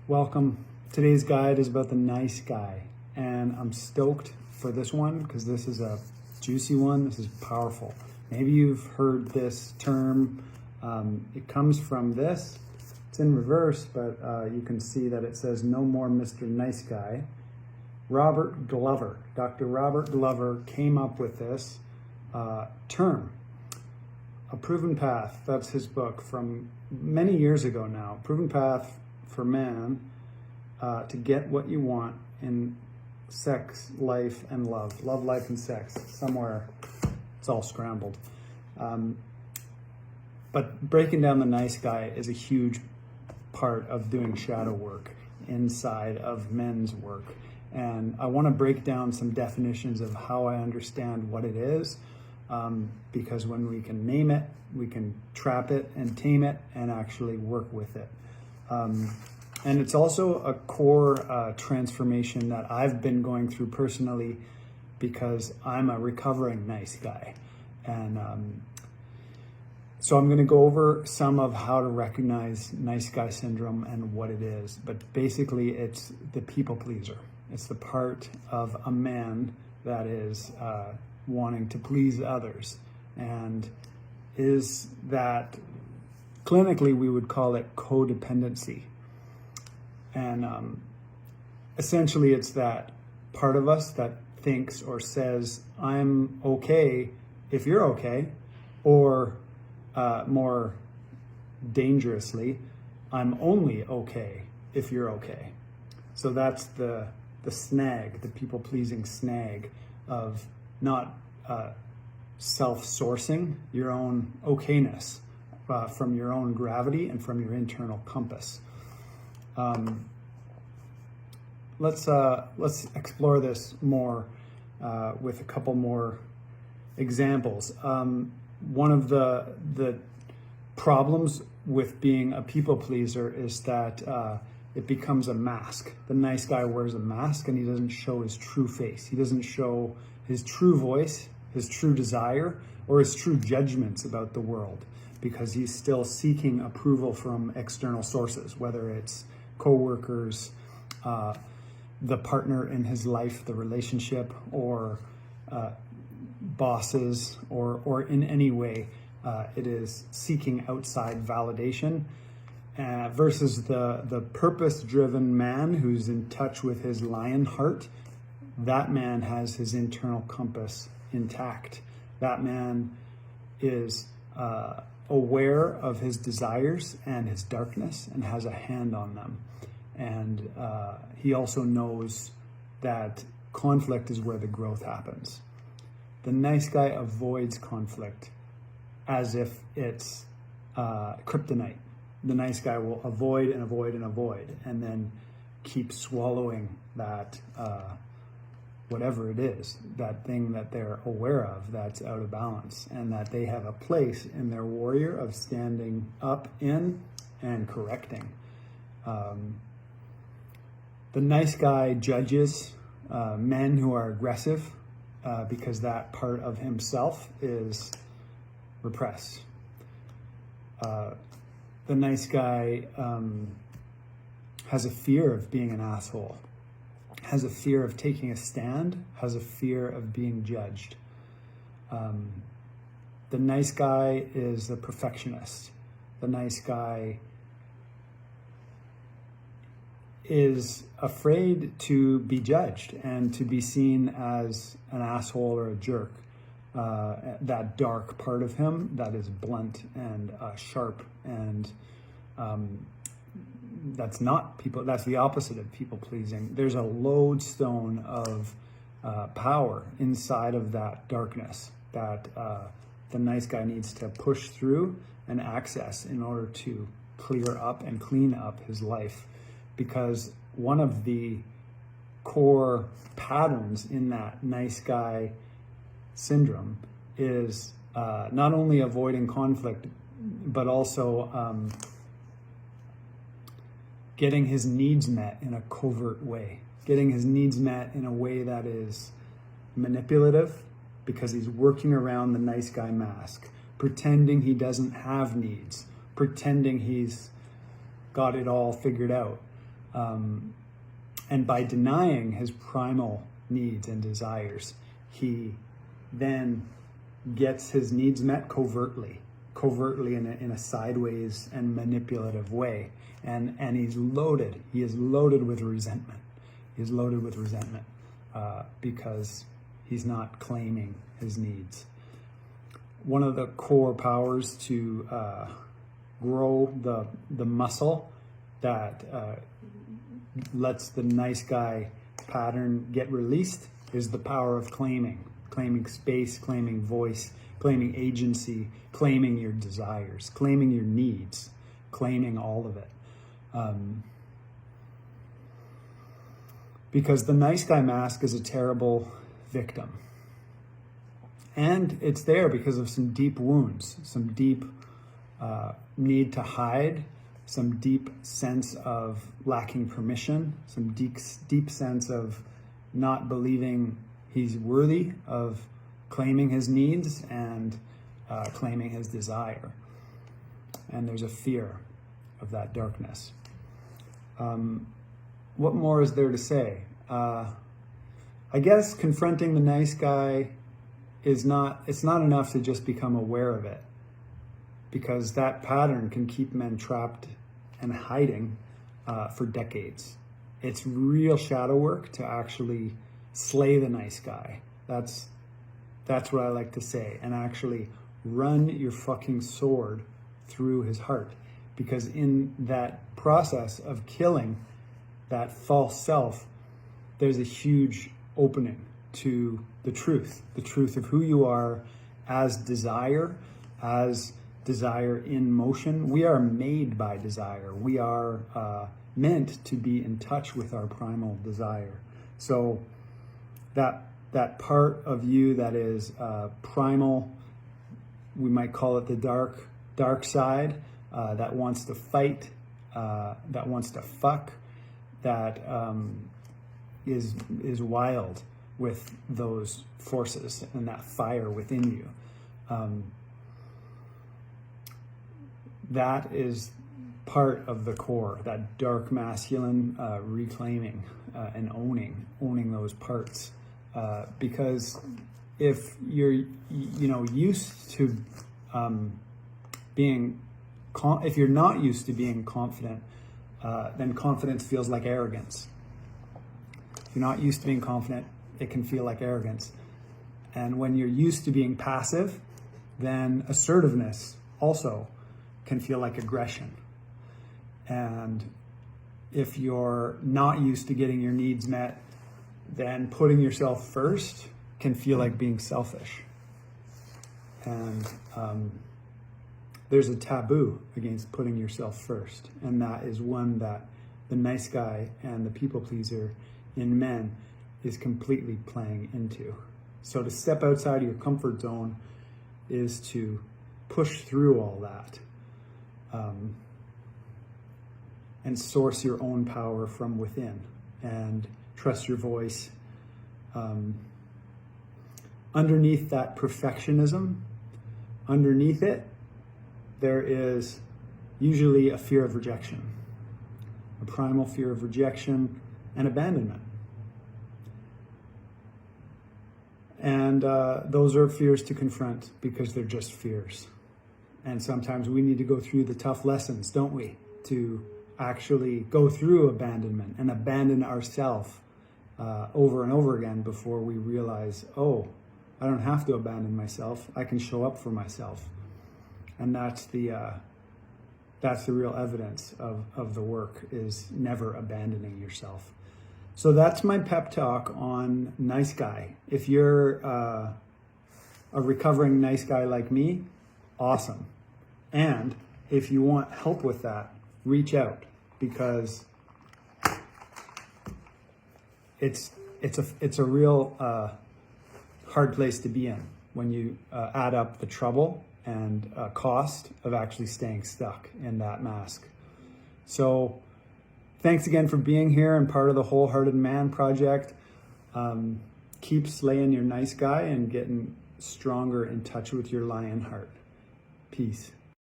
Welcome. Today's guide is about the nice guy, and I'm stoked for this one because this is a juicy one. This is powerful. Maybe you've heard this term. It comes from this. It's in reverse, but you can see that it says "No more Mr. Nice Guy." Robert Glover, Dr. Robert Glover came up with this term. A Proven Path, that's his book from many years ago now. Proven Path for Man to get what you want in sex, life, and love. Love, life, and sex. Somewhere it's all scrambled. But breaking down the nice guy is a huge part of doing shadow work inside of men's work. And I want to break down some definitions of how I understand what it is, because when we can name it, we can trap it and tame it and actually work with it. And it's also a core transformation that I've been going through personally because I'm a recovering nice guy. And so I'm going to go over some of how to recognize nice guy syndrome and what it is. But basically, it's the people pleaser. It's the part of a man that is wanting to please others. And is that, clinically, we would call it codependency. And essentially, it's that part of us that thinks or says, I'm okay if you're okay, or more dangerously, I'm only okay if you're okay. So that's the snag, the people-pleasing snag of not self-sourcing your own okayness from your own gravity and from your internal compass. Let's explore this more with a couple more examples. One of the problems with being a people pleaser is that it becomes a mask. The nice guy wears a mask and he doesn't show his true face. He doesn't show his true voice, his true desire, or his true judgments about the world, because he's still seeking approval from external sources, whether it's coworkers, the partner in his life, the relationship, or bosses, or in any way it is seeking outside validation, versus the purpose-driven man who's in touch with his lion heart. That man has his internal compass intact. That man is aware of his desires and his darkness and has a hand on them. And he also knows that conflict is where the growth happens. The nice guy avoids conflict as if it's kryptonite. The nice guy will avoid and avoid and avoid, and then keep swallowing that whatever it is, that thing that they're aware of that's out of balance, and that they have a place in their warrior of standing up in and correcting. The nice guy judges men who are aggressive because that part of himself is repressed. The nice guy has a fear of being an asshole, has a fear of taking a stand, has a fear of being judged. The nice guy is the perfectionist. The nice guy is afraid to be judged and to be seen as an asshole or a jerk. That dark part of him that is blunt and sharp, and that's not people. That's the opposite of people pleasing. There's a lodestone of power inside of that darkness that the nice guy needs to push through and access in order to clear up and clean up his life. Because one of the core patterns in that nice guy syndrome is not only avoiding conflict, but also getting his needs met in a covert way, getting his needs met in a way that is manipulative, because he's working around the nice guy mask, pretending he doesn't have needs, pretending he's got it all figured out. And by denying his primal needs and desires, he then gets his needs met covertly in a sideways and manipulative way. And he is loaded with resentment. He's loaded with resentment because he's not claiming his needs. One of the core powers to grow the muscle that lets the nice guy pattern get released is the power of claiming space, claiming voice, claiming agency, claiming your desires, claiming your needs, claiming all of it. Because the nice guy mask is a terrible victim. And it's there because of some deep wounds, some deep need to hide, some deep sense of lacking permission, some deep sense of not believing he's worthy of claiming his needs and claiming his desire. And there's a fear of that darkness. What more is there to say? I guess confronting the nice guy it's not enough to just become aware of it, because that pattern can keep men trapped and hiding for decades. It's real shadow work to actually slay the nice guy. That's what I like to say, and actually run your fucking sword through his heart, because in that process of killing that false self, there's a huge opening to the truth of who you are as desire in motion. We are made by desire. We are meant to be in touch with our primal desire. So that part of you that is primal, we might call it the dark side, that wants to fight, that wants to fuck, that is wild with those forces and that fire within you. That is part of the core, that dark masculine reclaiming and owning those parts. Because if you're used to if you're not used to being confident, then confidence feels like arrogance. If you're not used to being confident, it can feel like arrogance. And when you're used to being passive, then assertiveness also can feel like aggression. And if you're not used to getting your needs met, then putting yourself first can feel like being selfish. And there's a taboo against putting yourself first. And that is one that the nice guy and the people pleaser in men is completely playing into. So to step outside of your comfort zone is to push through all that and source your own power from within and trust your voice. Underneath that perfectionism, underneath it, there is usually a fear of rejection, a primal fear of rejection and abandonment. And those are fears to confront because they're just fears. And sometimes we need to go through the tough lessons, don't we? To actually go through abandonment and abandon ourselves over and over again before we realize, oh, I don't have to abandon myself. I can show up for myself. And that's the real evidence of the work, is never abandoning yourself. So that's my pep talk on nice guy. If you're a recovering nice guy like me, awesome. And if you want help with that, reach out, because it's a real hard place to be in when you add up the trouble and cost of actually staying stuck in that mask. So thanks again for being here and part of the Wholehearted Man Project. Keep slaying your nice guy and getting stronger in touch with your lion heart. Peace.